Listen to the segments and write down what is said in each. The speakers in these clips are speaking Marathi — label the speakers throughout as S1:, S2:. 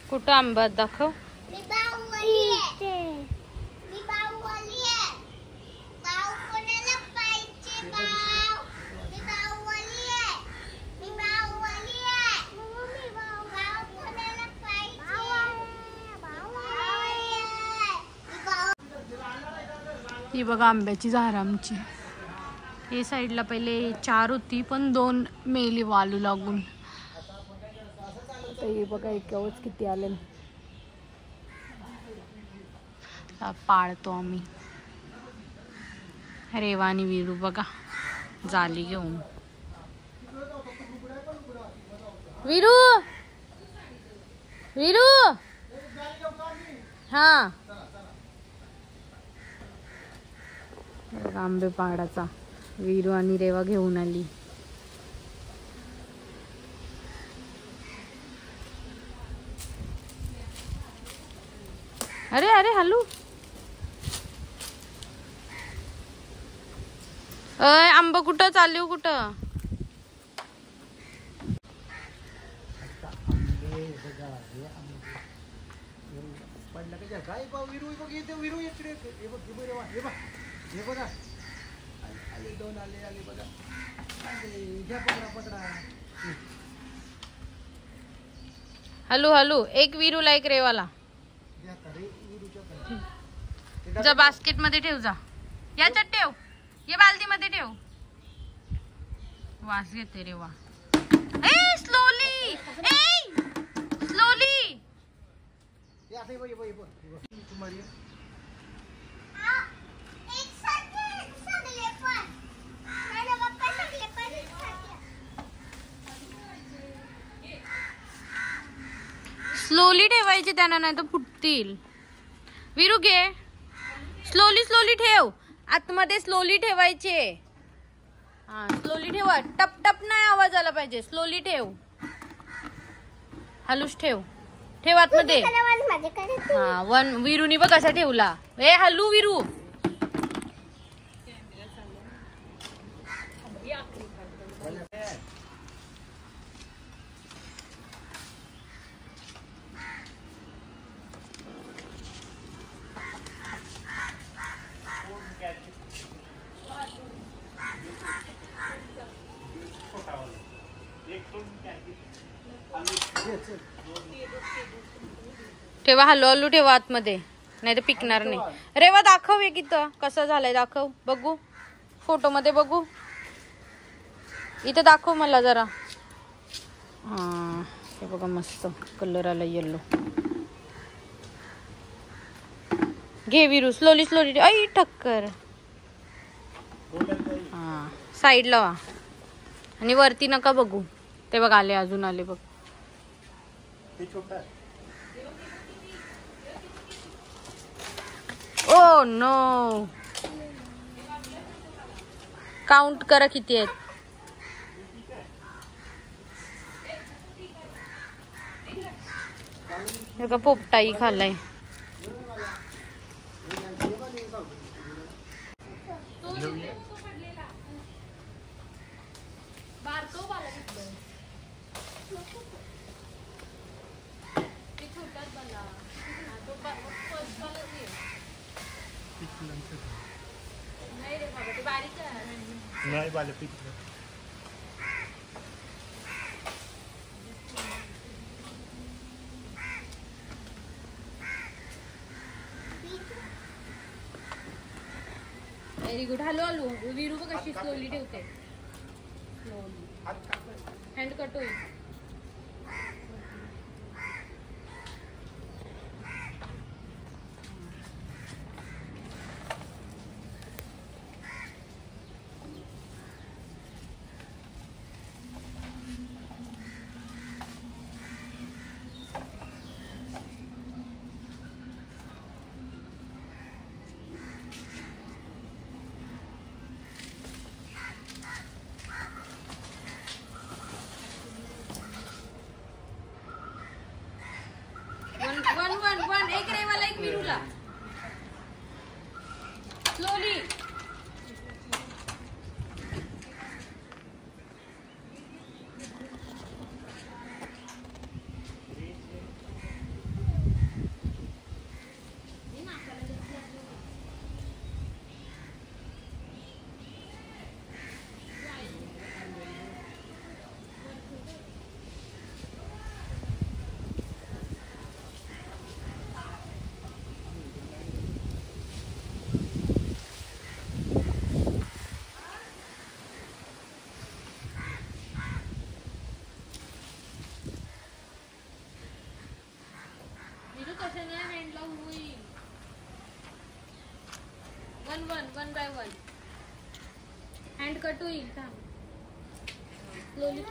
S1: कुठं आंबा दाखव. ही बघा आंब्याची झाड आमची. हे साईडला पहिले 4 होती पण 2 मेली वालू लागून. हे बघा एकावच किती आले. पाळतो आम्ही. रेवा आणि वीरू बघा जाली घेऊन. वीरू वीरू हा आंबे पाडाचा वीरू आणि रेवा घेऊन आली. अरे अरे हॅलो अय आंबा कुठं चालू कुठं. हॅलो हॅलो एक वीरूला एक रेवाला. जा बास्केट मध्ये ठेव. जा याच्यात ठेव. ये बालदी मध्ये ठेव. वास घेते रेवा. ए स्लोली ए स्लोली. स्लोली ठेवायचे त्यांना नाही तर फुटतील. वीरू घे. स्लोली स्लोली ठेव. आतमध्ये स्लोली ठेवायचे. हा स्लोली ठेवा. टप टप नाही आवाज आला पाहिजे. स्लोली ठेव. हलूच ठेव. ठेव आतमध्ये. हा वन वीरूनी बघ कसा ठेवला. ए हलू वीरू. ठेवा हलू हलू ठेवा आतमध्ये नाही तर पिकणार नाही. रेवा दाखव एक इथं कसं झालंय दाखव बघू. फोटो मध्ये बघू. इथं दाखव मला जरा. हा हे बघा मस्त कलर आला येलो. घे वीरू स्लोली स्लोली. आई ठक्कर. हा साईड लावा आणि वरती नका बघू. ते बघ आले अजून आले बघ. Oh no. काउंट करा किती आहेत. हे का पोपटाई खाल्लाय.
S2: नाही बाले पिकलं.
S1: Very good. Hello hello Veeru बघ कशी स्लोली ठेवते. हँड कट होईल. One by one. Hand cut होईल का? स्लोली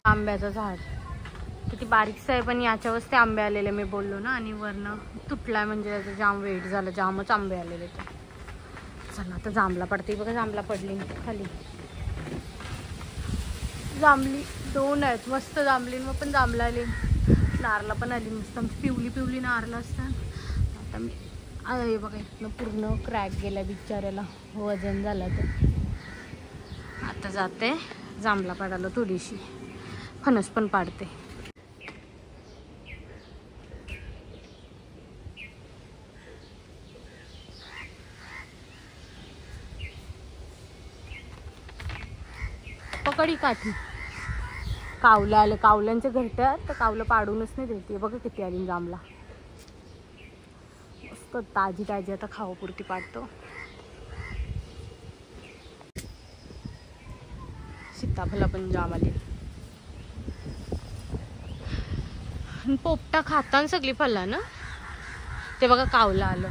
S1: आंब्याचं झाड किती बारीकसं आहे, पण याच्यावरच ते आंबे आलेले मी बोललो ना. आणि वरनं तुटलाय म्हणजे त्याचं जाम वेट झालं, जामच आंबे आलेले. ते चला आता जांभला पडते बघा. जांभला पडली खाली. जांभली 2 आहेत मस्त. जांभली मग पण जांभला आली, नारला पण आली मस्त. आमची पिवली नारला असतात. आता मी हे बघा इथनं पूर्ण क्रॅक गेला बिचाऱ्याला, वजन झालं. तर आता जाते जांभला पाडायला थोडीशी. फणस पण पाडते. पकडी काठी. कावलं आलं, कावल्यांच्या घरट्यात तर कावलं पाडूनच नाही देते. बघा किती आली जांभला मस्त ताजी ताजी. आता खावापुरती पाडतो. सीताफळ पण जाम आली. पोपटा खाताना सगळी फळला ना. ते बघा कावलं आलं.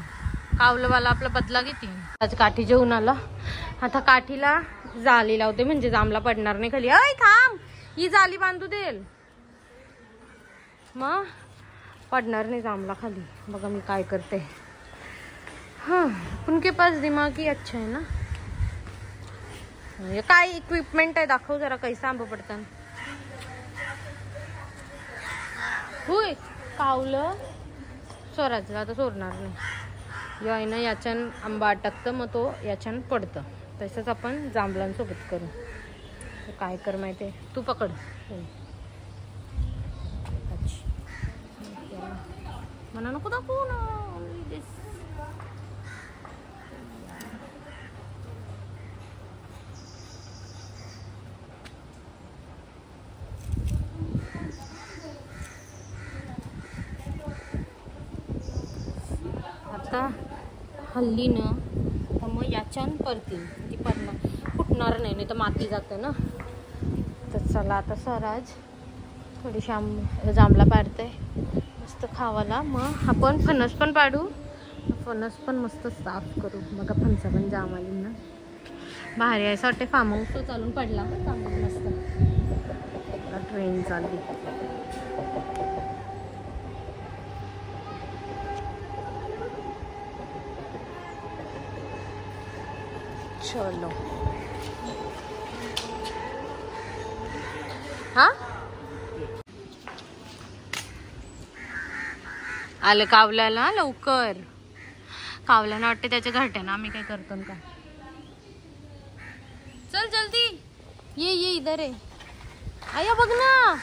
S1: कावलंवाला आपला बदला घेते. आज काठी जेवून आला. आता काठीला जाली लावते म्हणजे जांभला पडणार नाही खाली. अय थांब, ही जाली बांधू देल मग पडणार नाही जांभला खाली. बघा मी काय करते. हाँ उनके पास दिमाग ही अच्छा है ना. ये काय इक्विपमेंट आहे दाखव जरा. कैसा आंबा पडतात. होय कावलं स्वराजला आता सोडणार नाही. या ना याच्यान आंबा अटकतं मग तो याच्यान पडतं. तसंच आपण जांभळांसोबत करू. काय कर माहिती आहे, तू पकड. म्हणा नको दाखवू ना. आता हल्ली ना तर मग याच्यान परतील ती फुटणार नाही तर माती जातं ना. तर चला आता स्वराज थोडीशी जांभला पाडते. मस्त खावाला. मग आपण फणस पण पाडू, फणस पण मस्त साफ करू. बघा फणसा पण जाम आली ना, भारी आहे. असं वाटते फार्म हाऊस तो चालून पडला पण मस्त. ट्रेन चालली. चलो हा आलं कावल्याला लवकर. कावल्याला वाटते त्याच्या घरट्यानं आम्ही काय करतो का. चल जल्दी ये इधर आहे. आया बघ ना.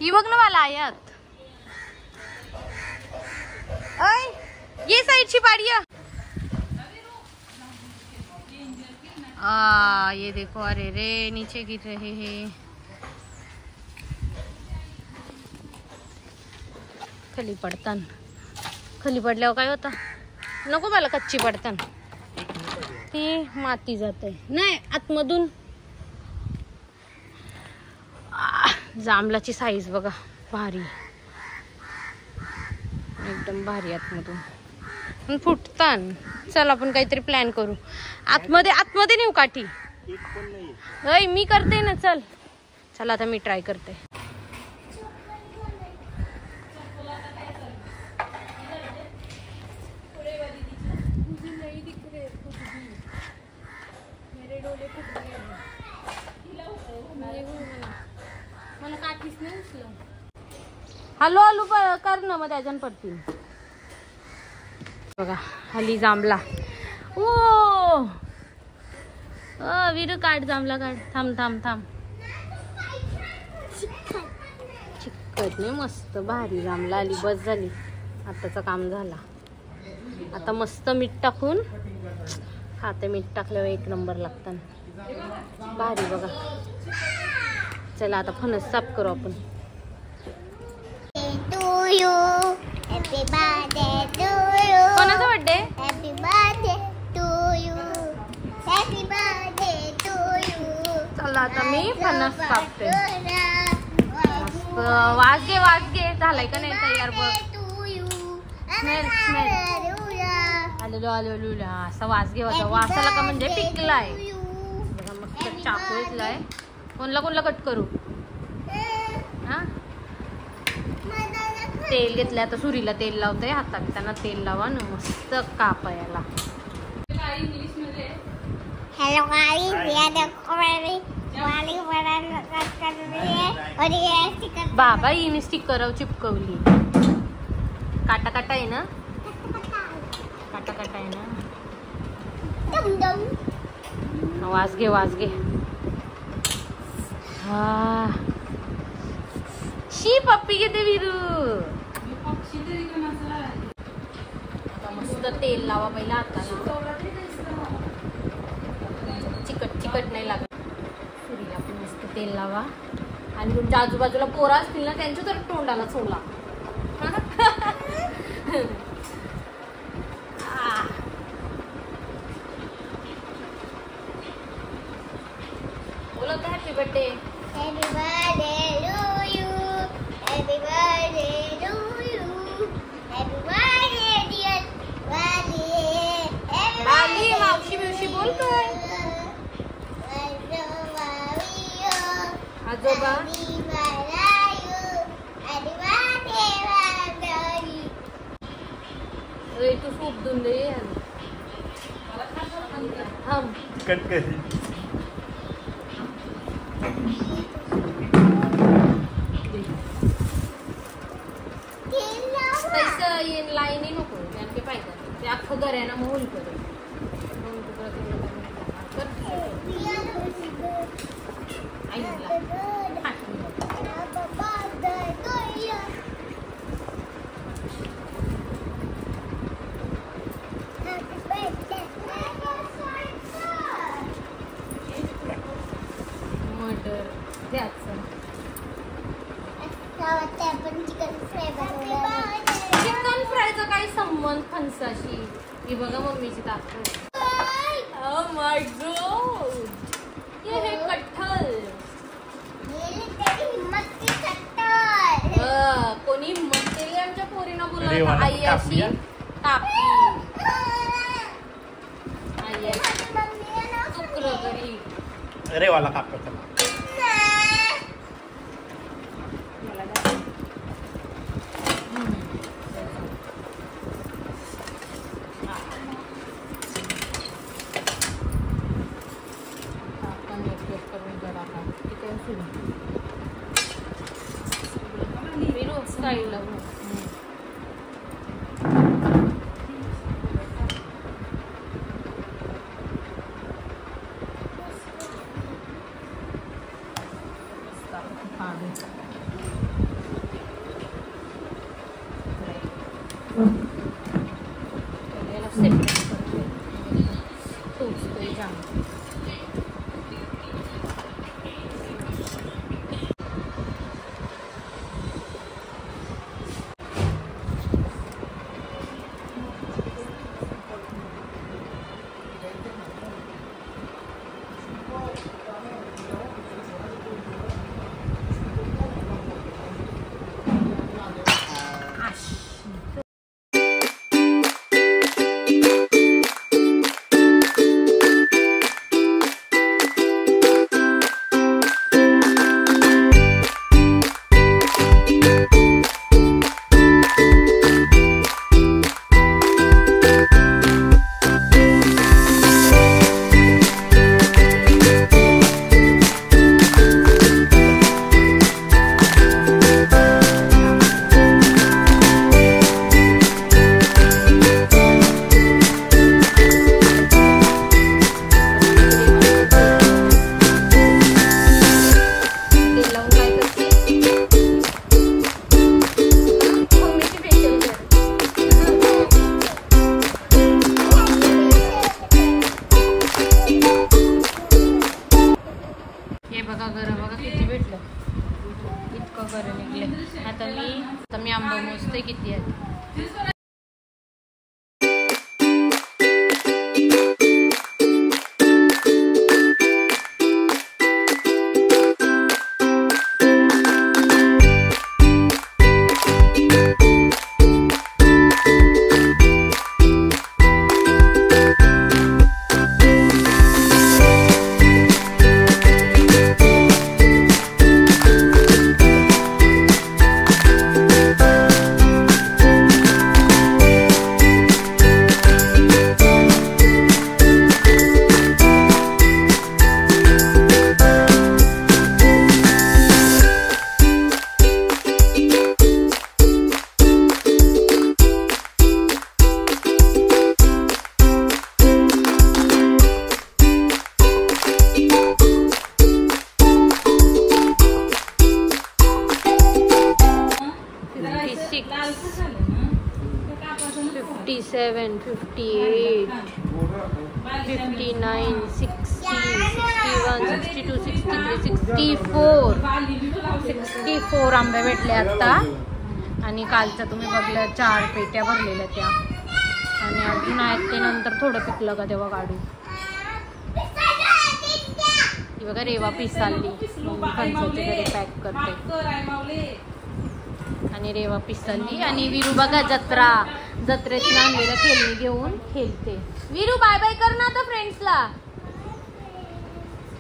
S1: ही बघ ना मला आयात. ऐ ये साइड पाड़ी है। ये देखो, अरे रे नीचे गिर रहे हैं। खाली पडतान, खाली पडल्यावर काय होता. नको मला कच्ची पडतान, ती माती जाते. नाही आतमधून जांभळाची साईज बघा, भारी एकदम भारी. आतमधून फुटतान. चल आपण काहीतरी प्लॅन करू. आतमध्ये नेऊ काठी. अय मी करते ना. चल चल आता मी ट्राय करते. हॅलो हॅलो कर ना, मग त्याच्यान पडतील बघा. हली जांभला. ओ वीरू काढ जांभला काढ. थांब थांब थांब. चिकट नाही, मस्त भारी जांभला आली. बस झाली, आताचं काम झाला. आता मस्त मीठ टाकून खाते. मीठ टाकल्यावर एक नंबर लागतं भारी बघा. चला आता फणस साफ करू आपण. कोणाचा birthday? Happy birthday to you. Happy birthday to you. चला आता मी फणस कापते. मस्त वाज घे. झालाय का नाही तयार बघ. स्मेल आलेलो असा वाज घे. वासाला का म्हणजे पिकलाय बघा. मस्त चाकू घेतलाय. कोणला कट करू. हा तेल घेतलंय. आता सुरीला तेल लावते. हातात त्यांना तेल लावा ना, मस्त कापायला.
S3: हेलो गाइस,
S1: बाबा हिने स्टिकर चिपकवली. काटा आहे ना. काटा आहे ना. वाज घे. हा शी पप्पी घेते वीरू. मस्त तेल लावा पहिला हाताला. चिकट नाही लागत. सुरीला पण मस्त तेल लावा. आणि तुमच्या आजूबाजूला पोरा असतील ना, त्यांच्या तर तोंडाला सोला. बोलत happy birthday.
S3: Happy birthday to you. Happy birthday to you. Happy birthday dear Wally.
S1: बाली मावशी बोलतोय. आजोबा तू सूप देऊन दे. थांब
S2: कट कर.
S1: लाईन नको त्यांचे पाहिजे. ते अख्खं घराना मोहन कर. मटर द्यायचं.
S3: गावात आपण चिकन फ्राय बनवलं.
S1: चिकन फ्रायचा काही संबंध फणसाशी. ही बघा मम्मीची ताकद. Oh my God! ये है कठल. कोणी हिम्मत केली आमच्या पोरीनं
S2: अरे
S1: बोलायचं
S2: वा,
S1: आई अशी
S2: कापली.
S1: कापली. आई अशी चुकलं तरी.
S2: अरे वाला कापतो चला.
S1: मला काय? आपण एक करून जरा का किती असेल विरू स्टाईलला याला सेपरेट करते टोचते जाम. बघा गरम बघा किती भेटलं. इतकं गरम निघले. आता मी आंबा मोजते किती आहे. Seven, 58, 59, 60, 61, 62, 63, 64 आंबे भेटले आता. आणि कालच्या तुम्ही बघलं 4 पेट्या भरलेल्या त्या. आणि अजून आहेत ते नंतर थोडं पिकलं का तेव्हा काढू. ती बघा रेवा पिसाली फणसाच्या घरी पॅक करते. आणि रेवा पिसाली आणि विरू बघा जत्रेत आणलेलं खेळणी घेऊन खेळते. विरू बाय बाय कर ना आता फ्रेंड्सला.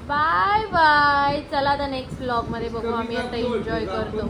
S1: Bye bye. चला आता नेक्स्ट व्लॉग मध्ये बघू आम्ही आता एन्जॉय करतो.